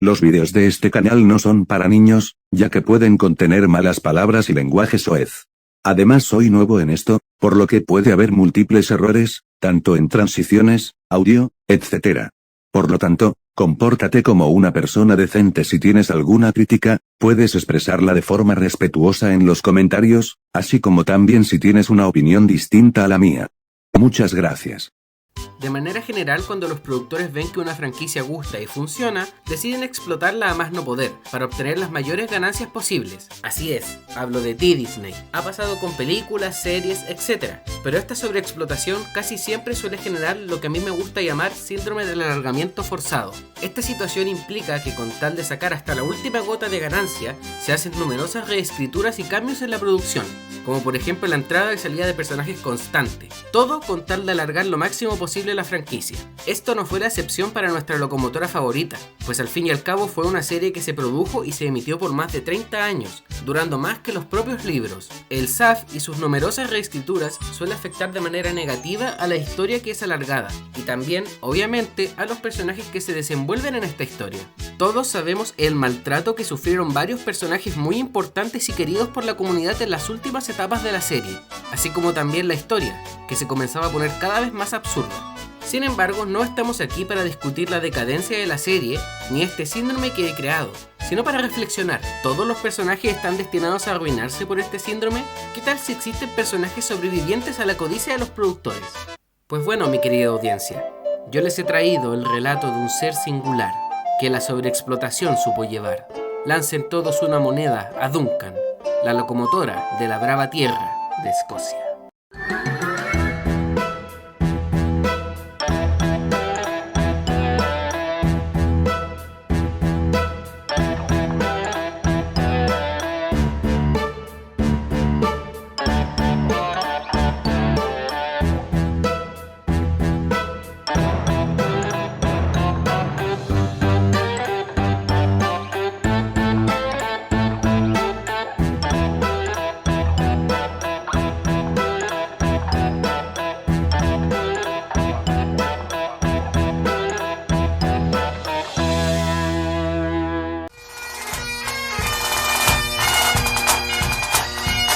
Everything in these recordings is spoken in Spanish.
Los vídeos de este canal no son para niños, ya que pueden contener malas palabras y lenguaje soez. Además soy nuevo en esto, por lo que puede haber múltiples errores, tanto en transiciones, audio, etc. Por lo tanto, compórtate como una persona decente. Si tienes alguna crítica, puedes expresarla de forma respetuosa en los comentarios, así como también si tienes una opinión distinta a la mía. Muchas gracias. De manera general, cuando los productores ven que una franquicia gusta y funciona, deciden explotarla a más no poder, para obtener las mayores ganancias posibles. Así es, hablo de Disney. Ha pasado con películas, series, etc. Pero esta sobreexplotación casi siempre suele generar lo que a mí me gusta llamar síndrome del alargamiento forzado. Esta situación implica que con tal de sacar hasta la última gota de ganancia, se hacen numerosas reescrituras y cambios en la producción, como por ejemplo la entrada y salida de personajes constante, todo con tal de alargar lo máximo posible la franquicia. Esto no fue la excepción para nuestra locomotora favorita, pues al fin y al cabo fue una serie que se produjo y se emitió por más de 30 años, durando más que los propios libros. El SAF y sus numerosas reescrituras suele afectar de manera negativa a la historia que es alargada, y también, obviamente, a los personajes que se desenvuelven en esta historia. Todos sabemos el maltrato que sufrieron varios personajes muy importantes y queridos por la comunidad en las últimas etapas de la serie, así como también la historia, que se comenzaba a poner cada vez más absurda. Sin embargo, no estamos aquí para discutir la decadencia de la serie, ni este síndrome que he creado, sino para reflexionar. ¿Todos los personajes están destinados a arruinarse por este síndrome? ¿Qué tal si existen personajes sobrevivientes a la codicia de los productores? Pues bueno, mi querida audiencia, yo les he traído el relato de un ser singular, que la sobreexplotación supo llevar. Lancen todos una moneda a Duncan, la locomotora de la brava tierra de Escocia.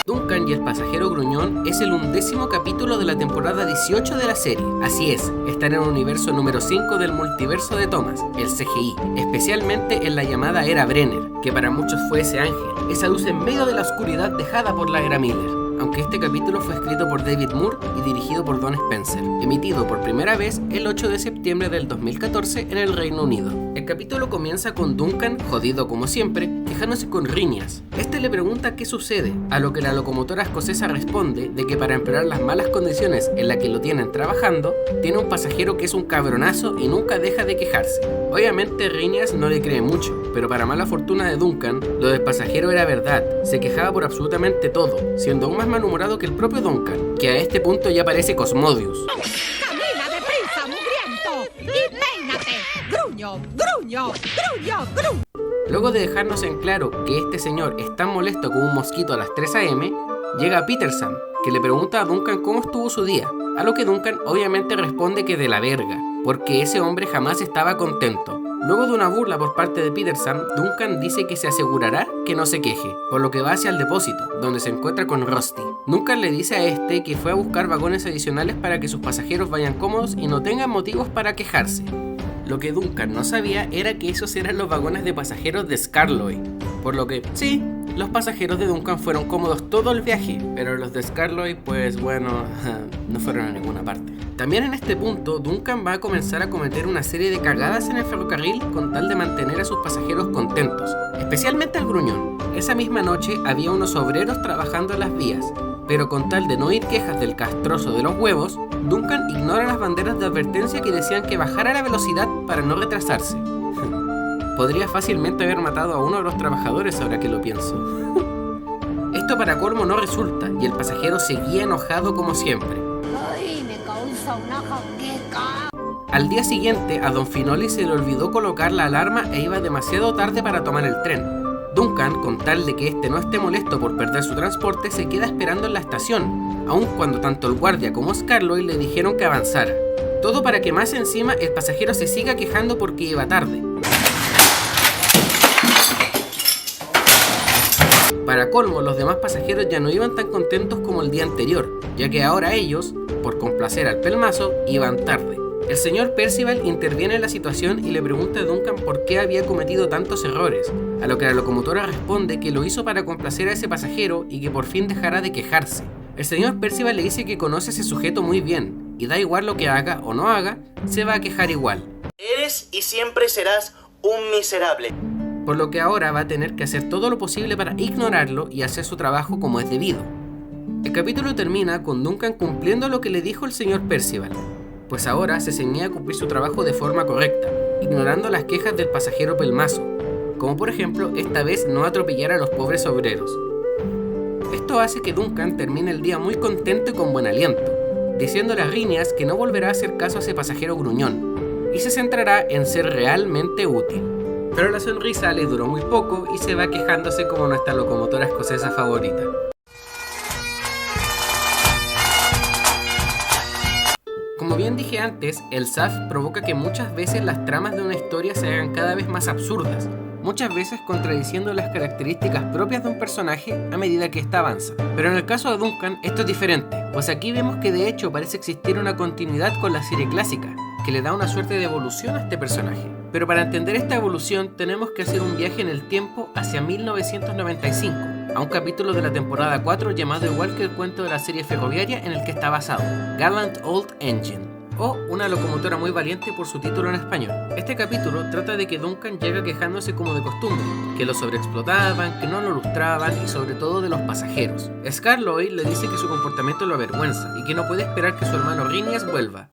Duncan y el pasajero gruñón es el 11º capítulo de la temporada 18 de la serie. Así es, están en el universo número 5 del multiverso de Thomas, el CGI, especialmente en la llamada Era Brenner, que para muchos fue ese ángel, esa luz en medio de la oscuridad dejada por la Era Miller. Aunque este capítulo fue escrito por David Moore y dirigido por Don Spencer, emitido por primera vez el 8 de septiembre del 2014 en el Reino Unido. El capítulo comienza con Duncan, jodido como siempre, quejándose con Rhinias. Este le pregunta qué sucede, a lo que la locomotora escocesa responde de que para empeorar las malas condiciones en las que lo tienen trabajando, tiene un pasajero que es un cabronazo y nunca deja de quejarse. Obviamente Rhinias no le cree mucho, pero para mala fortuna de Duncan, lo del pasajero era verdad, se quejaba por absolutamente todo, siendo aún más malhumorado que el propio Duncan, que a este punto ya parece Cosmodius. ¡Camina deprisa, mugriento! ¡Y peínate! ¡Gruño, gruño, gruño, gruño! Luego de dejarnos en claro que este señor es tan molesto como un mosquito a las 3 AM, llega Peterson, que le pregunta a Duncan cómo estuvo su día, a lo que Duncan obviamente responde que de la verga, porque ese hombre jamás estaba contento. Luego de una burla por parte de Peterson, Duncan dice que se asegurará que no se queje, por lo que va hacia el depósito, donde se encuentra con Rusty. Duncan le dice a este que fue a buscar vagones adicionales para que sus pasajeros vayan cómodos y no tengan motivos para quejarse. Lo que Duncan no sabía era que esos eran los vagones de pasajeros de Skarloey, por lo que, sí, los pasajeros de Duncan fueron cómodos todo el viaje, pero los de Skarloey, pues bueno, no fueron a ninguna parte. También en este punto, Duncan va a comenzar a cometer una serie de cagadas en el ferrocarril con tal de mantener a sus pasajeros contentos, especialmente al gruñón. Esa misma noche había unos obreros trabajando en las vías, pero con tal de no oír quejas del castroso de los huevos, Duncan ignora las banderas de advertencia que decían que bajara la velocidad para no retrasarse. Podría fácilmente haber matado a uno de los trabajadores ahora que lo pienso. Esto para colmo no resulta y el pasajero seguía enojado como siempre. ¡Ay, me causa una jaqueca! Al día siguiente a Don Finoli se le olvidó colocar la alarma e iba demasiado tarde para tomar el tren. Duncan, con tal de que este no esté molesto por perder su transporte, se queda esperando en la estación, aun cuando tanto el guardia como Skarloey le dijeron que avanzara. Todo para que más encima el pasajero se siga quejando porque iba tarde. Para colmo, los demás pasajeros ya no iban tan contentos como el día anterior, ya que ahora ellos, por complacer al pelmazo, iban tarde. El señor Percival interviene en la situación y le pregunta a Duncan por qué había cometido tantos errores, a lo que la locomotora responde que lo hizo para complacer a ese pasajero y que por fin dejara de quejarse. El señor Percival le dice que conoce a ese sujeto muy bien, y da igual lo que haga o no haga, se va a quejar igual. Eres y siempre serás un miserable. Por lo que ahora va a tener que hacer todo lo posible para ignorarlo y hacer su trabajo como es debido. El capítulo termina con Duncan cumpliendo lo que le dijo el señor Percival, pues ahora se ceñía a cumplir su trabajo de forma correcta, ignorando las quejas del pasajero pelmazo, como por ejemplo esta vez no atropellar a los pobres obreros. Esto hace que Duncan termine el día muy contento y con buen aliento, diciéndole a Rhyneas que no volverá a hacer caso a ese pasajero gruñón, y se centrará en ser realmente útil. Pero la sonrisa le duró muy poco y se va quejándose como nuestra locomotora escocesa favorita. Como bien dije antes, el SAF provoca que muchas veces las tramas de una historia se hagan cada vez más absurdas, muchas veces contradiciendo las características propias de un personaje a medida que ésta avanza. Pero en el caso de Duncan esto es diferente, pues aquí vemos que de hecho parece existir una continuidad con la serie clásica, que le da una suerte de evolución a este personaje. Pero para entender esta evolución tenemos que hacer un viaje en el tiempo hacia 1995, a un capítulo de la temporada 4 llamado igual que el cuento de la serie ferroviaria en el que está basado, Gallant Old Engine, o Una locomotora muy valiente por su título en español. Este capítulo trata de que Duncan llega quejándose como de costumbre, que lo sobreexplotaban, que no lo lustraban y sobre todo de los pasajeros. Scarloy le dice que su comportamiento lo avergüenza y que no puede esperar que su hermano Rhyneas vuelva.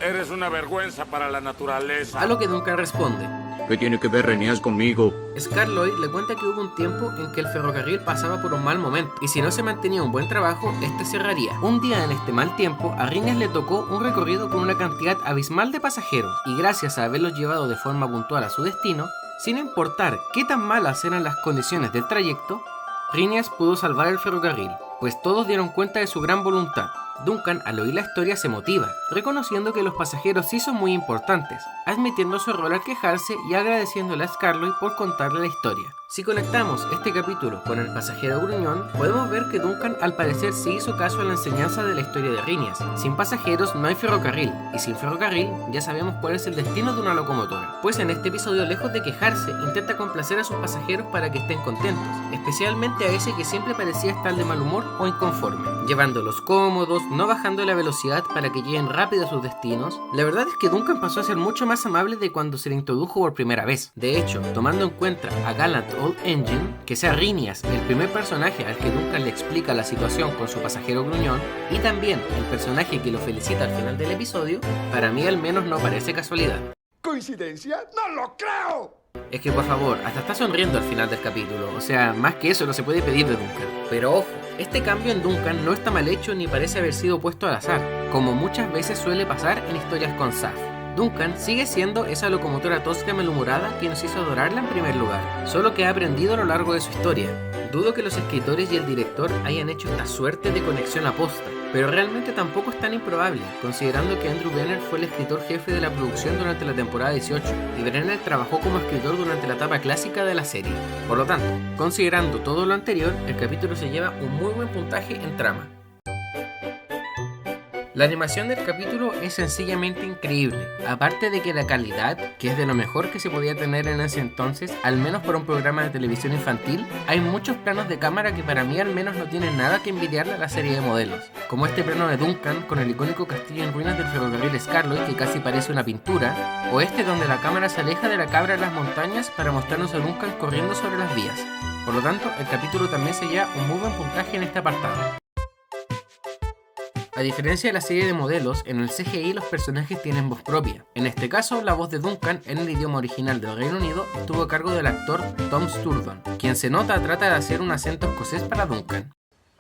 Eres una vergüenza para la naturaleza. A lo que Duncan responde: ¿Qué tiene que ver Rhyneas conmigo? Scarloy le cuenta que hubo un tiempo en que el ferrocarril pasaba por un mal momento y si no se mantenía un buen trabajo, este cerraría. Un día en este mal tiempo, a Rhyneas le tocó un recorrido con una cantidad abismal de pasajeros y gracias a haberlos llevado de forma puntual a su destino, sin importar qué tan malas eran las condiciones del trayecto, Rhyneas pudo salvar el ferrocarril, pues todos dieron cuenta de su gran voluntad. Duncan, al oír la historia, se motiva, reconociendo que los pasajeros sí son muy importantes, admitiendo su error al quejarse y agradeciéndole a Scarloy por contarle la historia. Si conectamos este capítulo con el pasajero gruñón, podemos ver que Duncan al parecer sí hizo caso a la enseñanza de la historia de Rhyneas. Sin pasajeros no hay ferrocarril, y sin ferrocarril ya sabemos cuál es el destino de una locomotora. Pues en este episodio, lejos de quejarse, intenta complacer a sus pasajeros para que estén contentos, especialmente a ese que siempre parecía estar de mal humor o inconforme, llevándolos cómodos, no bajando la velocidad para que lleguen rápido a sus destinos. La verdad es que Duncan pasó a ser mucho más amable de cuando se le introdujo por primera vez. De hecho, tomando en cuenta a Gallant Old Engine, que sea Rhyneas el primer personaje al que Duncan le explica la situación con su pasajero gruñón, y también el personaje que lo felicita al final del episodio, para mí al menos no parece casualidad. ¿Coincidencia? ¡No lo creo! Es que por favor, hasta está sonriendo al final del capítulo, o sea, más que eso no se puede pedir de Duncan. Pero ojo, este cambio en Duncan no está mal hecho ni parece haber sido puesto al azar, como muchas veces suele pasar en historias con SAF. Duncan sigue siendo esa locomotora tosca y malhumorada que nos hizo adorarla en primer lugar, solo que ha aprendido a lo largo de su historia. Dudo que los escritores y el director hayan hecho esta suerte de conexión aposta, pero realmente tampoco es tan improbable, considerando que Andrew Brenner fue el escritor jefe de la producción durante la temporada 18, y Brenner trabajó como escritor durante la etapa clásica de la serie. Por lo tanto, considerando todo lo anterior, el capítulo se lleva un muy buen puntaje en trama. La animación del capítulo es sencillamente increíble, aparte de que la calidad, que es de lo mejor que se podía tener en ese entonces, al menos para un programa de televisión infantil, hay muchos planos de cámara que para mí al menos no tienen nada que envidiarle a la serie de modelos, como este plano de Duncan con el icónico castillo en ruinas del ferrocarril Scarloy que casi parece una pintura, o este donde la cámara se aleja de la cabra en las montañas para mostrarnos a Duncan corriendo sobre las vías. Por lo tanto, el capítulo también se lleva un muy buen puntaje en este apartado. A diferencia de la serie de modelos, en el CGI los personajes tienen voz propia. En este caso, la voz de Duncan en el idioma original del Reino Unido estuvo a cargo del actor Tom Sturridon, quien se nota trata de hacer un acento escocés para Duncan.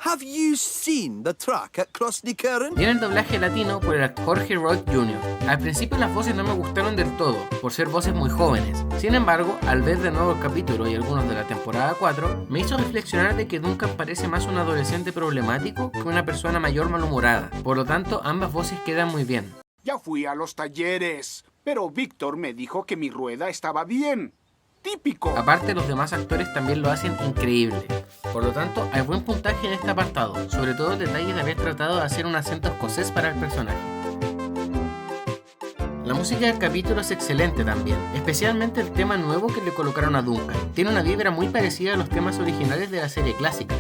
Have you seen the track at Crossley Curran? Viene el doblaje latino por el Jorge Roth Jr. Al principio las voces no me gustaron del todo, por ser voces muy jóvenes. Sin embargo, al ver de nuevo el capítulo y algunos de la temporada 4, me hizo reflexionar de que Duncan parece más un adolescente problemático que una persona mayor malhumorada. Por lo tanto, ambas voces quedan muy bien. Ya fui a los talleres, pero Víctor me dijo que mi rueda estaba bien. típico. Aparte, los demás actores también lo hacen increíble. Por lo tanto, hay buen puntaje en este apartado, sobre todo el detalle de haber tratado de hacer un acento escocés para el personaje. La música del capítulo es excelente también, especialmente el tema nuevo que le colocaron a Duncan. Tiene una vibra muy parecida a los temas originales de la serie clásica.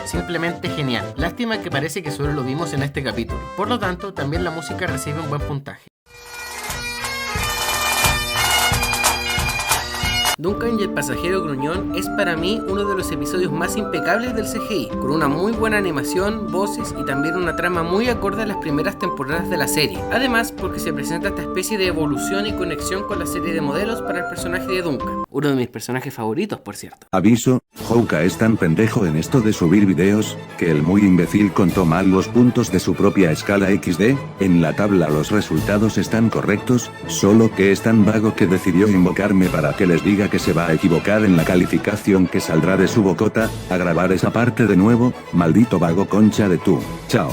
Simplemente genial. Lástima que parece que solo lo vimos en este capítulo. Por lo tanto, también la música recibe un buen puntaje. Duncan y el pasajero gruñón es para mí uno de los episodios más impecables del CGI, con una muy buena animación, voces y también una trama muy acorde a las primeras temporadas de la serie. Además, porque se presenta esta especie de evolución y conexión con la serie de modelos para el personaje de Duncan, uno de mis personajes favoritos, por cierto. Aviso, Houka es tan pendejo en esto de subir videos, que el muy imbécil contó mal los puntos de su propia escala XD. En la tabla los resultados están correctos, solo que es tan vago que decidió invocarme para que les diga que se va a equivocar en la calificación que saldrá de su bocota. A grabar esa parte de nuevo, maldito vago concha de tú. Chao.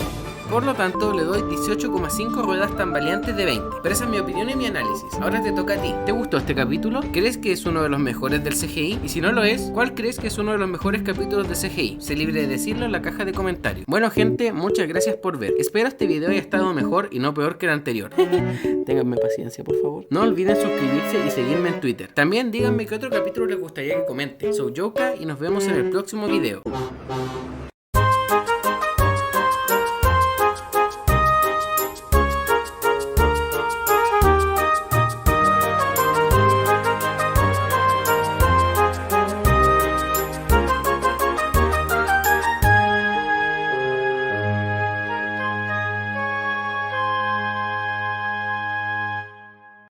Por lo tanto, le doy 18,5 ruedas tambaleantes de 20. Pero esa es mi opinión y mi análisis. Ahora te toca a ti. ¿Te gustó este capítulo? ¿Crees que es uno de los mejores del CGI? Y si no lo es, ¿cuál crees que es uno de los mejores capítulos de CGI? Sé libre de decirlo en la caja de comentarios. Bueno, gente, muchas gracias por ver. Espero este video haya estado mejor y no peor que el anterior. Ténganme paciencia, por favor. No olviden suscribirse y seguirme en Twitter. También díganme qué otro capítulo les gustaría que comente. Soy Yoka y nos vemos en el próximo video.